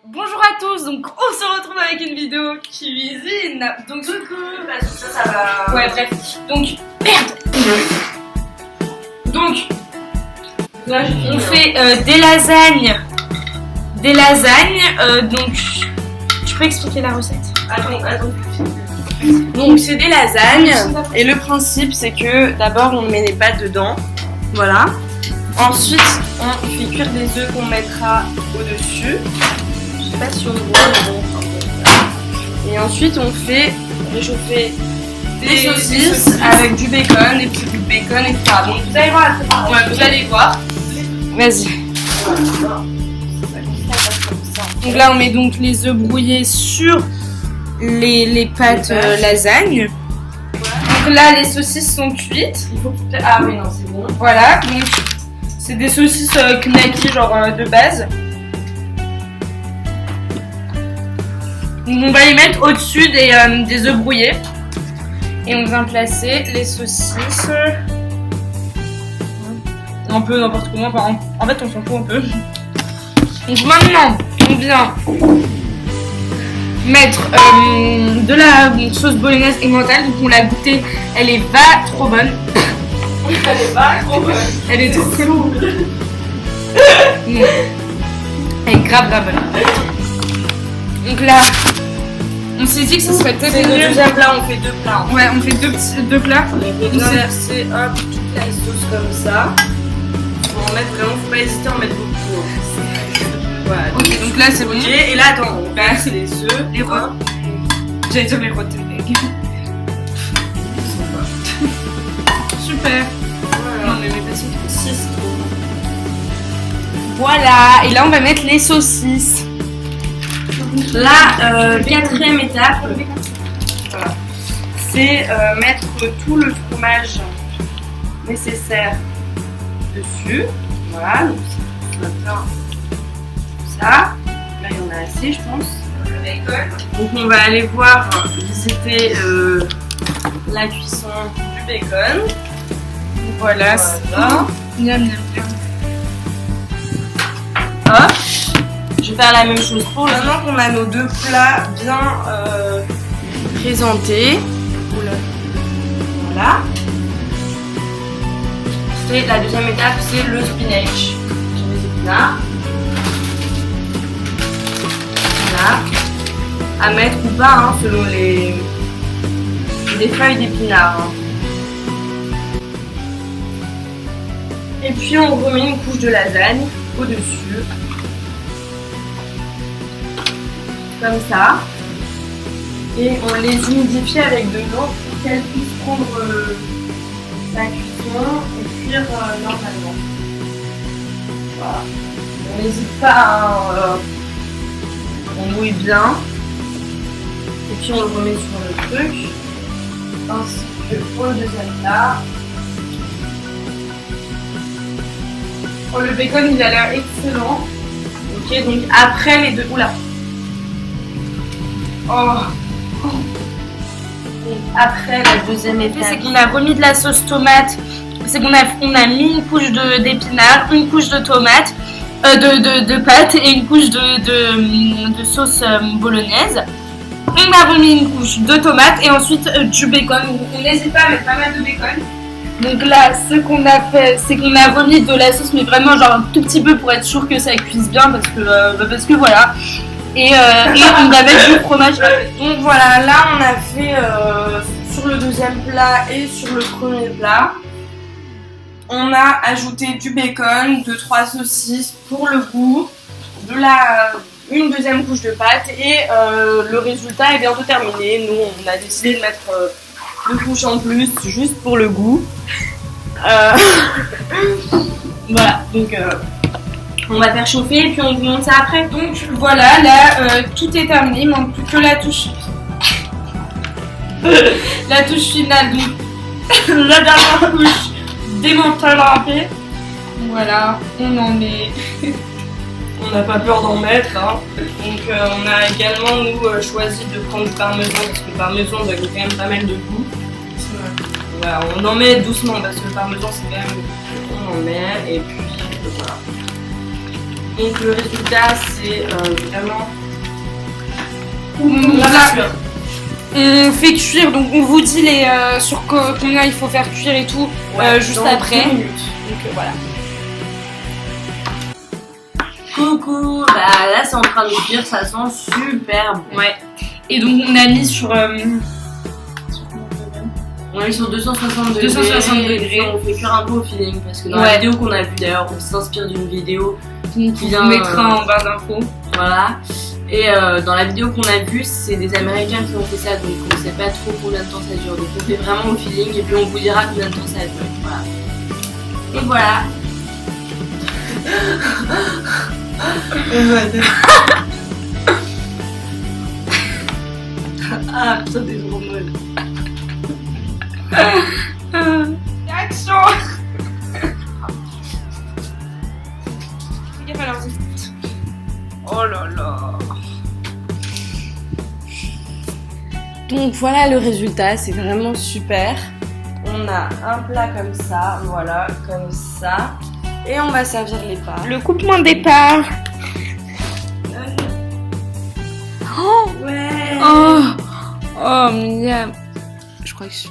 Bonjour à tous, donc on se retrouve avec une vidéo cuisine. Donc du coup, ça va. ouais bref, donc merde. Donc Là, on fait des lasagnes. Donc tu peux expliquer la recette? Attends. Donc c'est des lasagnes et le principe c'est que d'abord on met les pâtes dedans, voilà. Ensuite on fait cuire des œufs qu'on mettra au-dessus. Je sais pas si on voit mais bon. Et ensuite on fait réchauffer des saucisses avec du bacon, des petits bouts de bacon, etc. Donc vous allez voir la préparation. Ouais, vous allez voir. Vas-y. Donc là on met donc les œufs brouillés sur les pâtes lasagne. Donc là les saucisses sont cuites. Il faut peut-être... Ah oui non c'est bon. Voilà, donc c'est des saucisses knacky genre de base. Donc on va les mettre au-dessus des œufs brouillés. Et on vient placer les saucisses. Un peu n'importe comment, enfin, en fait on s'en fout un peu. Donc maintenant on vient mettre de la sauce bolognaise emmental. Donc on l'a goûtée, elle est pas trop bonne. Elle est trop bonne. Elle est grave bonne. Donc là, on s'est dit que ce serait peut-être C'est le mieux. deuxième plat, on fait deux plats. Ouais, on fait deux plats. On va bien verser hop, toute la sauce comme ça. Faut en mettre vraiment, faut pas hésiter à en mettre beaucoup. Voilà. Ok, donc là c'est bon. Ok, et là attends, on verse les œufs. Les rots. J'allais dire les rotten eggs. Super. Non mais pas si 6 trop. Voilà, et là on va mettre les saucisses. Là, quatrième étape, voilà. C'est mettre tout le fromage nécessaire dessus. Voilà, donc ça va bien ça. Là, il y en a assez, je pense. Donc, on va aller voir, visiter la cuisson du bacon. Voilà. Voilà. Miam, miam, miam. Hop. Je vais faire la même chose pour maintenant qu'on a nos deux plats bien présentés. Voilà. Et la deuxième étape, c'est le spinach. Sur les épinards. Voilà. À mettre ou pas, hein, selon les feuilles d'épinards. Hein. Et puis on remet une couche de lasagne au-dessus. Comme ça. Et on les humidifie avec de l'eau pour qu'elles puissent prendre la cuisson et cuire normalement. Voilà. On n'hésite pas à on mouille bien. Et puis on le remet sur le truc. Ainsi que pour le deuxième plat. Oh, le bacon il a l'air excellent. Ok, donc après les deux. Oula! Oh. Donc après la deuxième étape. C'est qu'on a remis de la sauce tomate. C'est qu'on a mis une couche d'épinards, une couche de tomates, de pâtes et une couche de sauce bolognaise. On a remis une couche de tomates et ensuite du bacon. On n'hésite pas à mettre pas mal de bacon. Donc là, ce qu'on a fait, c'est qu'on a remis de la sauce, mais vraiment genre un tout petit peu pour être sûr que ça cuise bien, parce que voilà. Et on va mettre du fromage. Donc voilà, là on a fait sur le deuxième plat et sur le premier plat. On a ajouté du bacon, 2-3 saucisses pour le goût, une deuxième couche de pâte et le résultat est bientôt terminé. Nous on a décidé de mettre 2 couches en plus juste pour le goût. Voilà, donc on va faire chauffer et puis on vous montre ça après. Donc voilà, là tout est terminé, il manque plus que la touche. La touche finale, donc la dernière couche démental râpé. Voilà, on en met. On n'a pas peur d'en mettre. Hein. Donc on a également nous choisi de prendre du parmesan parce que le parmesan ça donne quand même pas mal de goût. Voilà, on en met doucement parce que le parmesan c'est quand même on en met et puis voilà. Donc le résultat c'est vraiment... On fait cuire, donc on vous dit sur combien il faut faire cuire et tout juste dans après. 2 minutes. Donc voilà. Coucou, bah là c'est en train de cuire, ça sent super bon. Ouais. Et donc on a mis sur... On est sur 260 degrés. 260 et degrés. on fait cuire un peu au feeling parce que dans la vidéo qu'on a vue d'ailleurs, on s'inspire d'une vidéo qui vient, vous mettra en barre d'infos. Voilà. Et dans la vidéo qu'on a vue, c'est des Américains qui ont fait ça, donc on sait pas trop combien de temps ça dure. Donc on fait vraiment au feeling et puis on vous dira combien de temps ça dure. Voilà. Et voilà. Ah putain, t'es trop molle. Action. Fais gaffe à leurs écoutes. Oh là là. Donc voilà le résultat, c'est vraiment super. On a un plat comme ça, voilà, comme ça. Et on va servir les parts. Le coupement des parts. Oh ouais. Oh, miam. Je crois que je suis